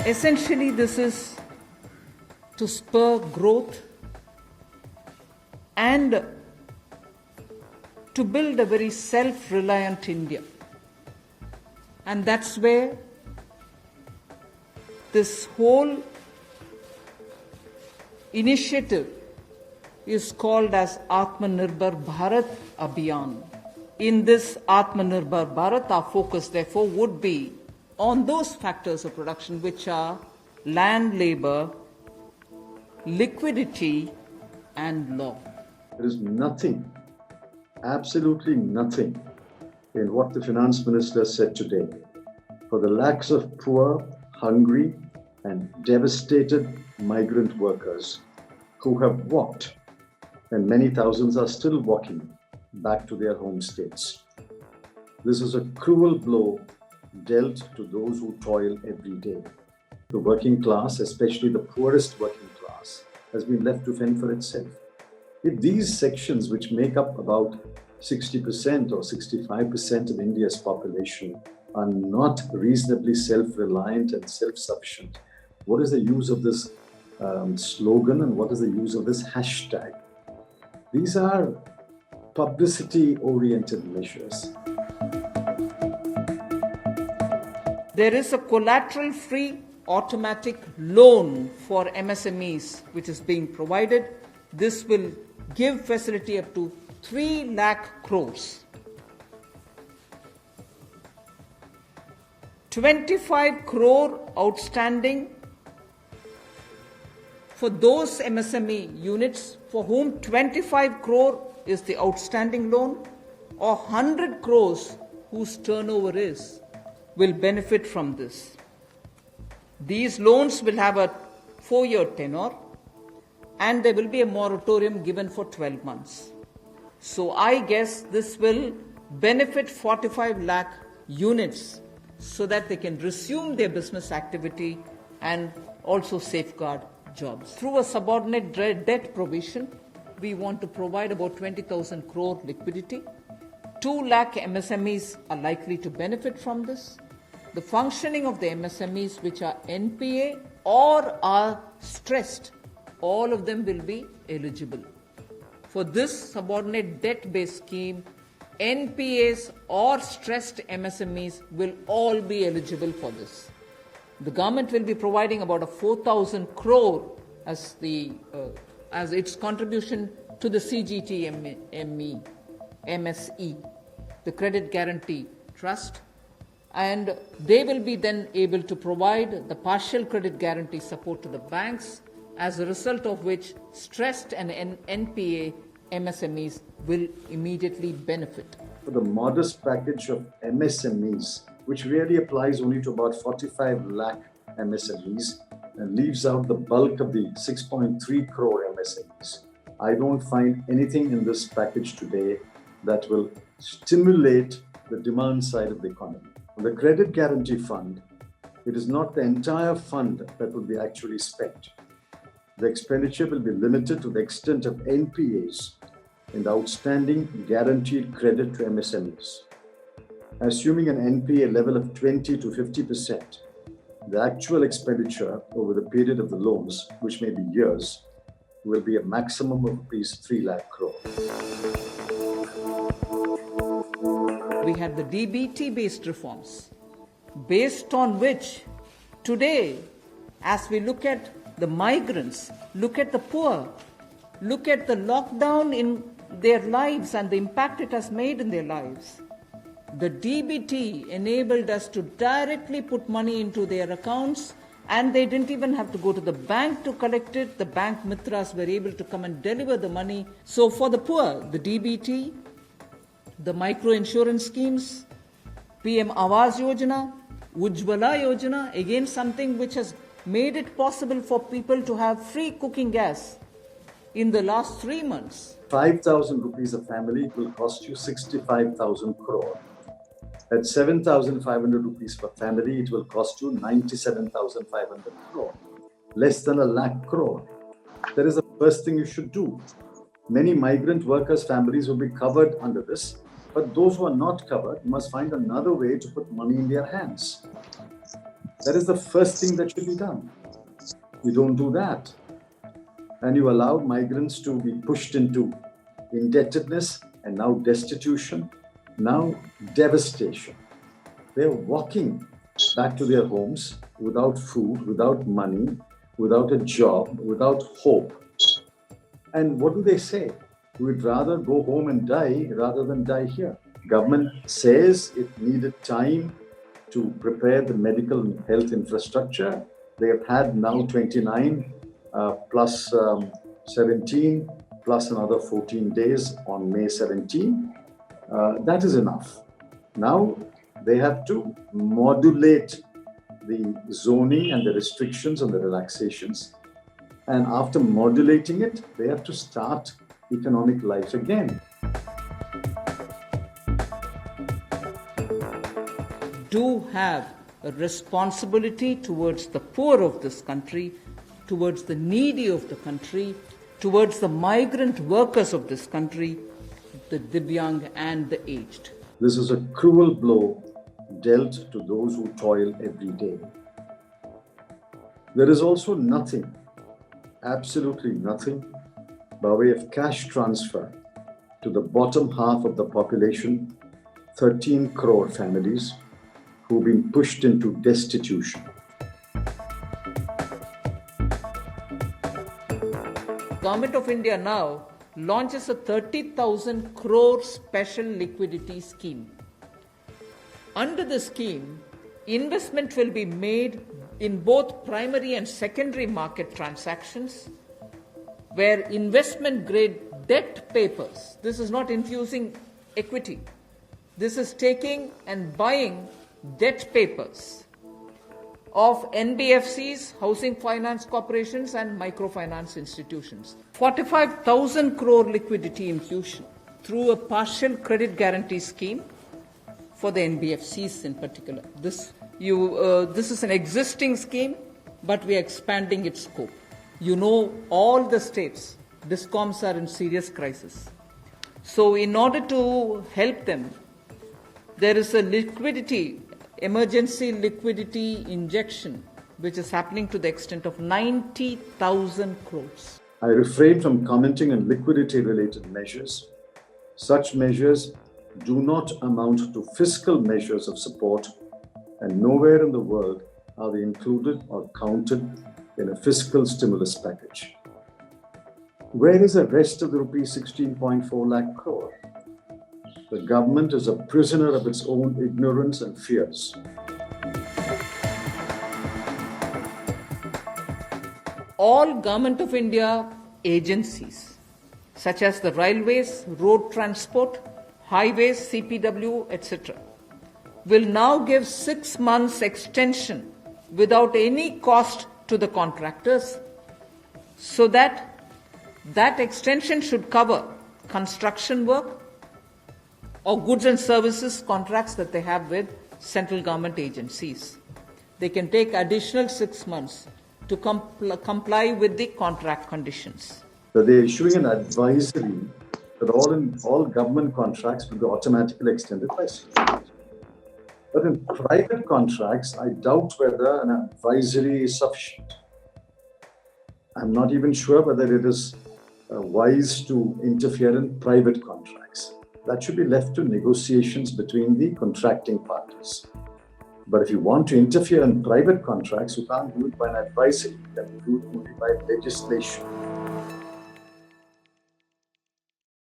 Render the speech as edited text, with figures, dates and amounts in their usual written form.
Essentially, this is to spur growth and to build a very self-reliant India. And that's where this whole initiative is called as Atmanirbhar Bharat Abhiyan. In this Atmanirbhar Bharat, our focus therefore would be on those factors of production which are land, labor, liquidity and law. There is nothing, absolutely nothing, in what the Finance Minister said today for the lakhs of poor, hungry and devastated migrant workers who have walked, and many thousands are still walking back to their home states. This is a cruel blow dealt to those who toil every day. The working class, especially the poorest working class, has been left to fend for itself. If these sections, which make up about 60% or 65% of India's population, are not reasonably self-reliant and self-sufficient, what is the use of this slogan and what is the use of this hashtag? These are publicity-oriented measures. There is a collateral-free automatic loan for MSMEs which is being provided. This will give facility up to 3 lakh crores. 25 crore outstanding for those MSME units for whom 25 crore is the outstanding loan, or 100 crores whose turnover will benefit from this. These loans will have a 4-year tenure and there will be a moratorium given for 12 months. So I guess this will benefit 45 lakh units so that they can resume their business activity and also safeguard jobs. Through a subordinate debt provision, we want to provide about 20,000 crore liquidity. 2 lakh MSMEs are likely to benefit from this. The functioning of the MSMEs which are NPA or are stressed, all of them will be eligible. For this subordinate debt-based scheme, NPAs or stressed MSMEs will all be eligible for this. The government will be providing about a 4,000 crore as its contribution to the MSE, the Credit Guarantee Trust, and they will be then able to provide the partial credit guarantee support to the banks, as a result of which stressed and NPA MSMEs will immediately benefit. For the modest package of MSMEs, which really applies only to about 45 lakh MSMEs and leaves out the bulk of the 6.3 crore MSMEs, I don't find anything in this package today that will stimulate the demand side of the economy. The Credit Guarantee Fund, it is not the entire fund that will be actually spent. The expenditure will be limited to the extent of NPAs and outstanding guaranteed credit to MSMEs. Assuming an NPA level of 20 to 50%, the actual expenditure over the period of the loans, which may be years, will be a maximum of rupees 3 lakh crore. We had the DBT-based reforms, based on which today, as we look at the migrants, look at the poor, look at the lockdown in their lives and the impact it has made in their lives, the DBT enabled us to directly put money into their accounts, and they didn't even have to go to the bank to collect it. The bank mitras were able to come and deliver the money. So for the poor, the DBT, the micro insurance schemes, PM Awas Yojana, Ujjwala Yojana, again something which has made it possible for people to have free cooking gas in the last 3 months. 5,000 rupees a family will cost you 65,000 crore. At 7,500 rupees per family, it will cost you 97,500 crore. less than 1 lakh crore. That is the first thing you should do. Many migrant workers' families will be covered under this, but those who are not covered must find another way to put money in their hands. That is the first thing that should be done. You don't do that. And you allow migrants to be pushed into indebtedness and now destitution, now devastation. They're walking back to their homes without food, without money, without a job, without hope. And what do they say? We'd rather go home and die rather than die here. Government says it needed time to prepare the medical and health infrastructure. They have had now 29 plus 17 plus another 14 days on May 17. That is enough. Now they have to modulate the zoning and the restrictions and the relaxations. And after modulating it, they have to start economic life again. Do have a responsibility towards the poor of this country, towards the needy of the country, towards the migrant workers of this country, the Divyang and the aged. This is a cruel blow dealt to those who toil every day. There is also nothing, absolutely nothing, by way of cash transfer to the bottom half of the population, 13 crore families who've been pushed into destitution. Government of India now launches a 30,000 crore special liquidity scheme. Under the scheme, investment will be made in both primary and secondary market transactions, where investment grade debt papers, this is not infusing equity, this is taking and buying debt papers of NBFCs, housing finance corporations and microfinance institutions. 45,000 crore liquidity infusion through a partial credit guarantee scheme for the NBFCs in particular. This is an existing scheme, but we are expanding its scope. You know, all the states, DISCOMs are in serious crisis. So in order to help them, there is a emergency liquidity injection, which is happening to the extent of 90,000 crores. I refrain from commenting on liquidity-related measures. Such measures do not amount to fiscal measures of support, and nowhere in the world are they included or counted in a fiscal stimulus package. Where is the rest of the rupees 16.4 lakh crore? The government is a prisoner of its own ignorance and fears. All Government of India agencies, such as the railways, road transport, highways, CPW, etc., will now give 6 months extension without any cost to the contractors, so that extension should cover construction work or goods and services contracts that they have with central government agencies. They can take additional 6 months to comply with the contract conditions. So they're issuing an advisory that all government contracts will be automatically extended by 6 months. But in private contracts, I doubt whether an advisory is sufficient. I'm not even sure whether it is wise to interfere in private contracts. That should be left to negotiations between the contracting parties. But if you want to interfere in private contracts, you can't do it by an advisory. You can do it only by legislation.